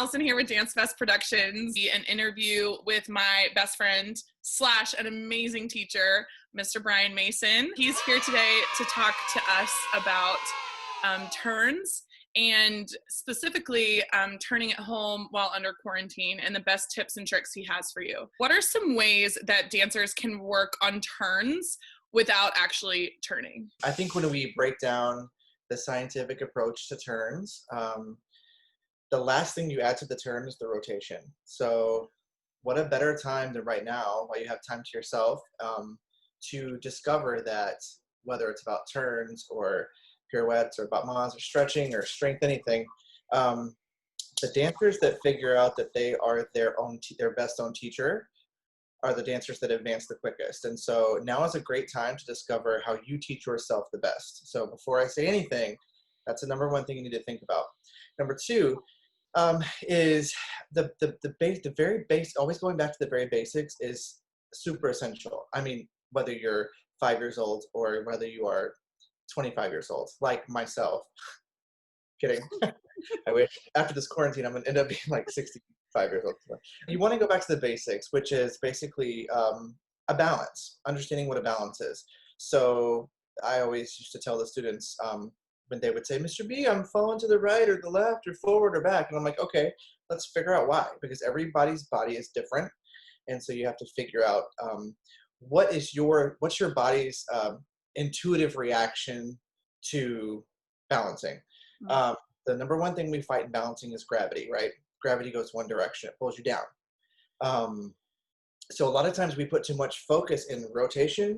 Allison here with DanceFest Productions, an interview with my best friend / an amazing teacher, Mr. Brian Mason. He's here today to talk to us about turns and specifically turning at home while under quarantine and the best tips and tricks he has for you. What are some ways that dancers can work on turns without actually turning? I think when we break down the scientific approach to turns, the last thing you add to the turn is the rotation. So what a better time than right now, while you have time to yourself, to discover that whether it's about turns or pirouettes or about mas or stretching or strength, anything, the dancers that figure out that they are their best own teacher are the dancers that advance the quickest. And so now is a great time to discover how you teach yourself the best. So before I say anything, that's the number one thing you need to think about. Number two is the very base, always going back to the very basics is super essential. I mean, whether you're 5 years old or whether you are 25 years old, like myself. Kidding. I wish after this quarantine, I'm going to end up being like 65 years old. You want to go back to the basics, which is basically a balance, understanding what a balance is. So I always used to tell the students when they would say, Mr. B, I'm falling to the right or the left or forward or back. And I'm like, okay, let's figure out why, because everybody's body is different. And so you have to figure out what's your body's intuitive reaction to balancing. The number one thing we fight in balancing is gravity, right? Gravity goes one direction, it pulls you down. So a lot of times we put too much focus in rotation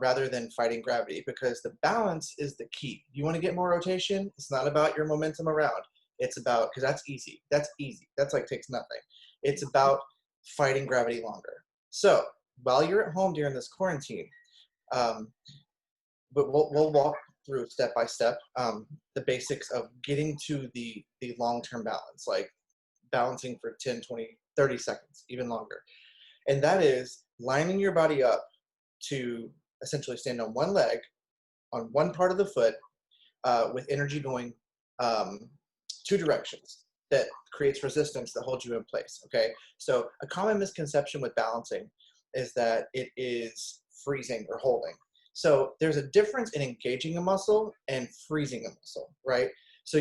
rather than fighting gravity, because the balance is the key. You want to get more rotation? It's not about your momentum around. It's about, because that's easy. That's easy. That's like takes nothing. It's about fighting gravity longer. So while you're at home during this quarantine, but we'll walk through step by step the basics of getting to the long-term balance, like balancing for 10, 20, 30 seconds, even longer. And that is lining your body up to essentially stand on one leg, on one part of the foot, with energy going two directions that creates resistance that holds you in place, okay? So a common misconception with balancing is that it is freezing or holding. So there's a difference in engaging a muscle and freezing a muscle, right? So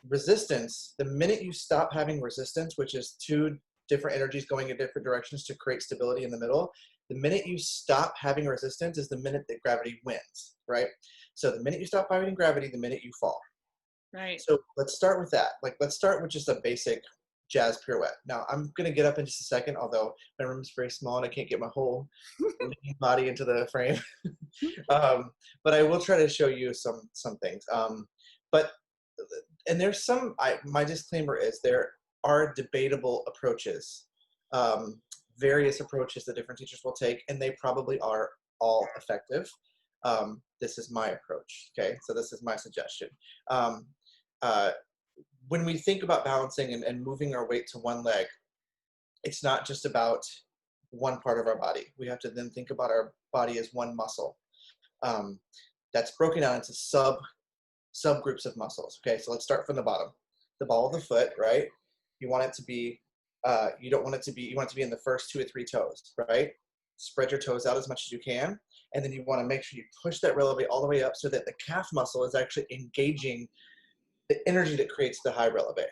resistance, the minute you stop having resistance, which is two different energies going in different directions to create stability in the middle, the minute you stop having resistance is the minute that gravity wins, right? So the minute you stop fighting gravity, the minute you fall. Right. So let's start with that. Like, let's start with just a basic jazz pirouette. Now, I'm going to get up in just a second, although my room is very small and I can't get my whole body into the frame. But I will try to show you some things. And there's some, my disclaimer is there are debatable approaches, various approaches that different teachers will take, and they probably are all effective. This is my approach, okay? So this is my suggestion. When we think about balancing and moving our weight to one leg, it's not just about one part of our body. We have to then think about our body as one muscle. That's broken down into subgroups of muscles. Okay, so let's start from the bottom. The ball of the foot, right? You want it to be, you want it to be in the first 2 or 3 toes, right? Spread your toes out as much as you can. And then you want to make sure you push that releve all the way up so that the calf muscle is actually engaging the energy that creates the high releve.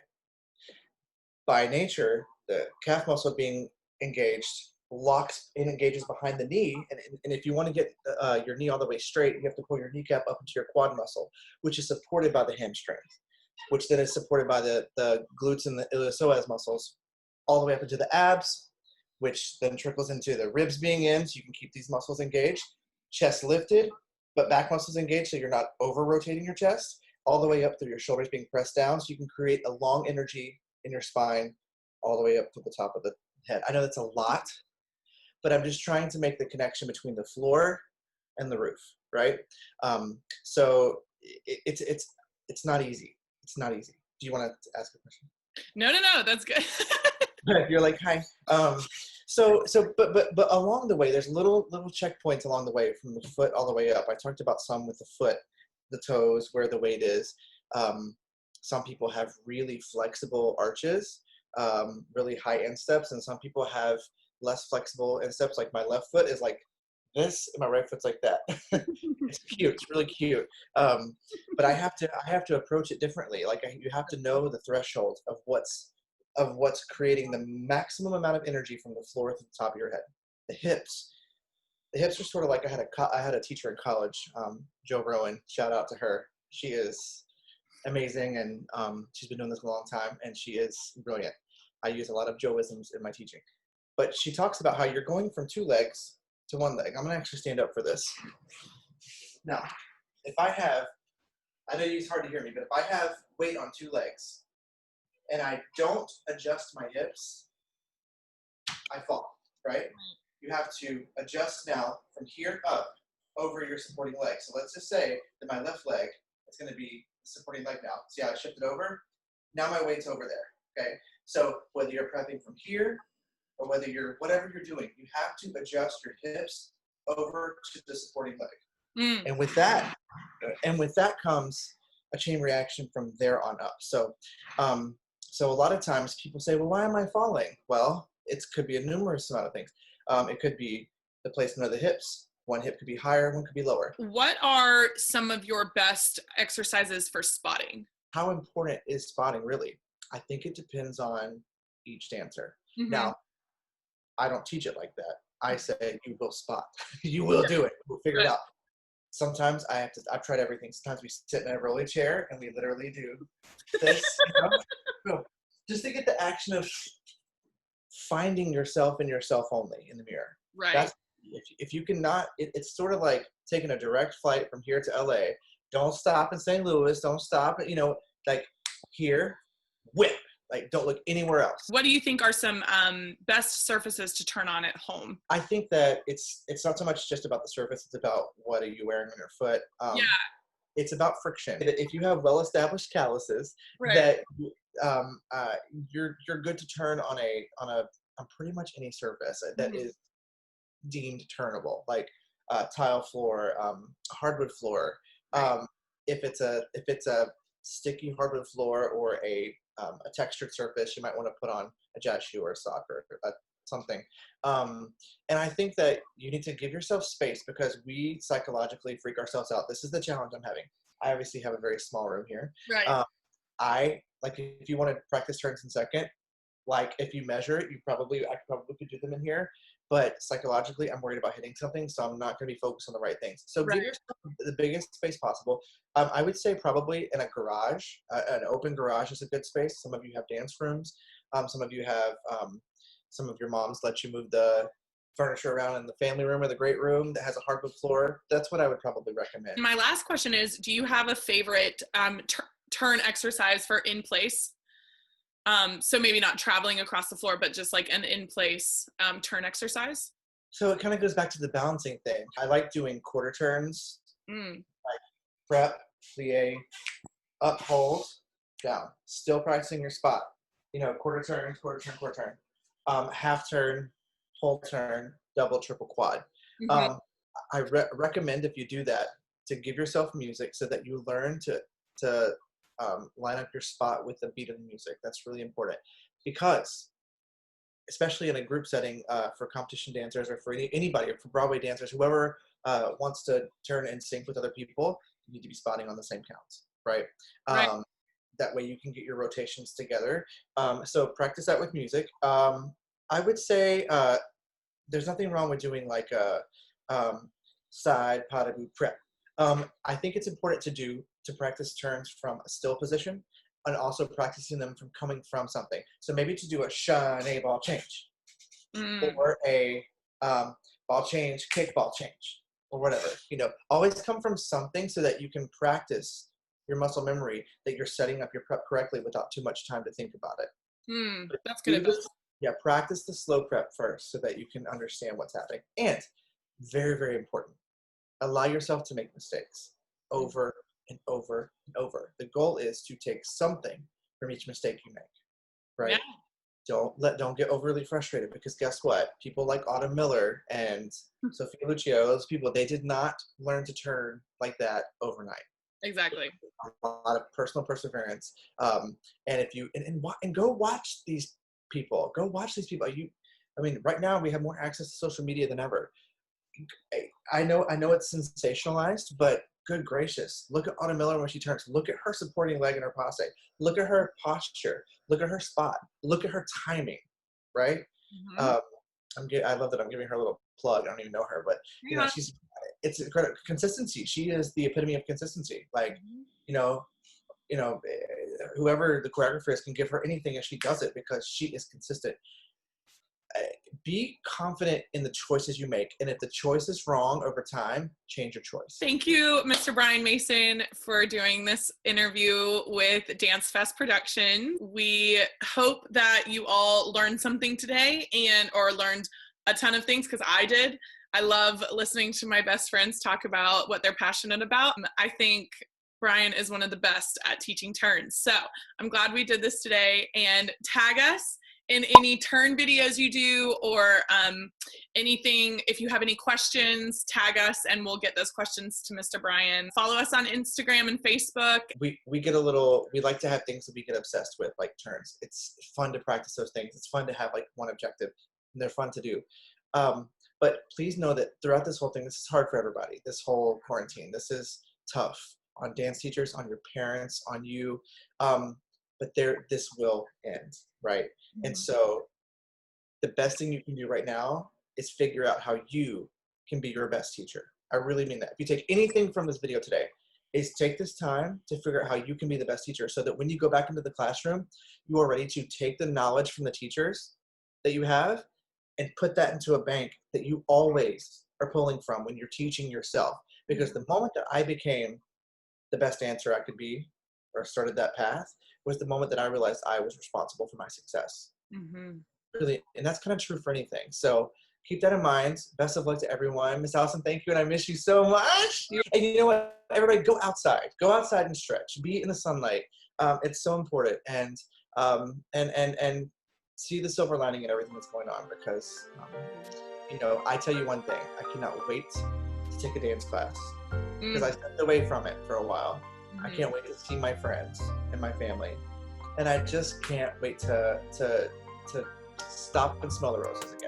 By nature, the calf muscle being engaged locks and engages behind the knee. And if you want to get your knee all the way straight, you have to pull your kneecap up into your quad muscle, which is supported by the hamstring, which then is supported by the glutes and the iliopsoas muscles, all the way up into the abs, which then trickles into the ribs being in, so you can keep these muscles engaged. Chest lifted, but back muscles engaged, so you're not over-rotating your chest, all the way up through your shoulders being pressed down, so you can create a long energy in your spine all the way up to the top of the head. I know that's a lot, but I'm just trying to make the connection between the floor and the roof, right? So it's not easy. It's not easy. Do you want to ask a question? No, that's good. You're like, hi. But along the way, there's little checkpoints along the way from the foot all the way up. I talked about some with the foot, the toes, where the weight is. Some people have really flexible arches. really high insteps, and some people have less flexible insteps. Like my left foot is like this, and my right foot's like that. It's cute. It's really cute. But I have to approach it differently. Like you have to know the threshold of what's creating the maximum amount of energy from the floor to the top of your head. The hips are sort of like I had a teacher in college, Jo Rowan. Shout out to her. She is amazing, and she's been doing this a long time, and she is brilliant. I use a lot of Joisms in my teaching. But she talks about how you're going from 2 legs to 1 leg. I'm going to actually stand up for this. Now, if I know it's hard to hear me, but if I have weight on 2 legs and I don't adjust my hips, I fall, right? You have to adjust now from here up over your supporting leg. So let's just say that my left leg is going to be the supporting leg now. See how I shifted over? Now my weight's over there, okay? So whether you're prepping from here or whatever you're doing, you have to adjust your hips over to the supporting leg. And with that comes a chain reaction from there on up. So a lot of times people say, well, why am I falling? Well, it could be a numerous amount of things. It could be the placement of the hips. One hip could be higher, one could be lower. What are some of your best exercises for spotting? How important is spotting really? I think it depends on each dancer. Now, I don't teach it like that. I say you will spot. You will do it. We'll figure it out. Sometimes I've tried everything. Sometimes we sit in a rolling chair and we literally do this. Just to get the action of finding yourself and yourself only in the mirror. Right. That's, if you cannot, it's sort of like taking a direct flight from here to LA. Don't stop in St. Louis. Don't stop, like here, whip. Like, don't look anywhere else. What do you think are some best surfaces to turn on at home? I think that it's not so much just about the surface. It's about what are you wearing on your foot. It's about friction. If you have well-established calluses, that you're good to turn on pretty much any surface that is deemed turnable, like tile floor, hardwood floor. If it's a sticky hardwood floor or a textured surface, you might want to put on a jazz shoe or a sock or something. And I think that you need to give yourself space because we psychologically freak ourselves out. This is the challenge I'm having. I obviously have a very small room here. Right. If you want to practice turns in second, like if you measure it, I probably could do them in here. But psychologically, I'm worried about hitting something, so I'm not going to be focused on the right things. So give yourself the biggest space possible. I would say probably in a garage, an open garage is a good space. Some of you have dance rooms. Some of you have, some of your moms let you move the furniture around in the family room or the great room that has a hardwood floor. That's what I would probably recommend. My last question is, do you have a favorite turn exercise for in place? So maybe not traveling across the floor, but just like an in-place turn exercise? So it kind of goes back to the balancing thing. I like doing quarter turns, like prep, plie, up, hold, down. Still practicing your spot. Quarter turn, quarter turn, quarter turn. Half turn, whole turn, double, triple, quad. I recommend if you do that to give yourself music so that you learn to line up your spot with the beat of the music. That's really important because, especially in a group setting, for competition dancers or for anybody, or for Broadway dancers, whoever wants to turn in sync with other people, you need to be spotting on the same counts, right? That way you can get your rotations together. So practice that with music. I would say there's nothing wrong with doing like a side pas de bout prep. I think it's important to practice turns from a still position and also practicing them from coming from something. So maybe to do a shine ball change or a ball change, kick ball change or whatever. Always come from something so that you can practice your muscle memory that you're setting up your prep correctly without too much time to think about it. That's good advice. Yeah, practice the slow prep first so that you can understand what's happening. And very, very important, allow yourself to make mistakes over and over and over. The goal is to take something from each mistake you make, right? Yeah. Don't get overly frustrated because guess what? People like Autumn Miller and Sophia Lucio, those people, they did not learn to turn like that overnight. Exactly. A lot of personal perseverance. And if you and go watch these people. Go watch these people. Right now we have more access to social media than ever. I know it's sensationalized, but good gracious, look at Autumn Miller when she turns. Look at her supporting leg in her passe. Look at her posture. Look at her spot. Look at her timing, right? Mm-hmm. I love that I'm giving her a little plug. I don't even know her, but Yeah. it's incredible. Consistency. She is the epitome of consistency. Like, whoever the choreographer is can give her anything and she does it because she is consistent. Be confident in the choices you make, and if the choice is wrong over time, change your choice. Thank you, Mr. Brian Mason, for doing this interview with DanceFest Production. We hope that you all learned something today or learned a ton of things, because I did. I love listening to my best friends talk about what they're passionate about. I think Brian is one of the best at teaching turns. So I'm glad we did this today, and tag us in any turn videos you do, or anything. If you have any questions, tag us and we'll get those questions to Mr. Brian. Follow us on Instagram and Facebook. We like to have things that we get obsessed with, like turns. It's fun to practice those things. It's fun to have like one objective, and they're fun to do. But please know that throughout this whole thing, this is hard for everybody. This whole quarantine, this is tough on dance teachers, on your parents, on you. But this will end, right? Mm-hmm. And so the best thing you can do right now is figure out how you can be your best teacher. I really mean that. If you take anything from this video today, is take this time to figure out how you can be the best teacher, so that when you go back into the classroom, you are ready to take the knowledge from the teachers that you have and put that into a bank that you always are pulling from when you're teaching yourself. Because the moment that I became the best dancer I could be, or started that path, was the moment that I realized I was responsible for my success. Mm-hmm. Really, and that's kind of true for anything. So keep that in mind. Best of luck to everyone. Miss Allison, thank you, and I miss you so much. And you know what? Everybody, go outside. Go outside and stretch. Be in the sunlight. It's so important. And see the silver lining in everything that's going on, because I tell you one thing. I cannot wait to take a dance class, because I stepped away from it for a while. I can't wait to see my friends and my family, and I just can't wait to stop and smell the roses again.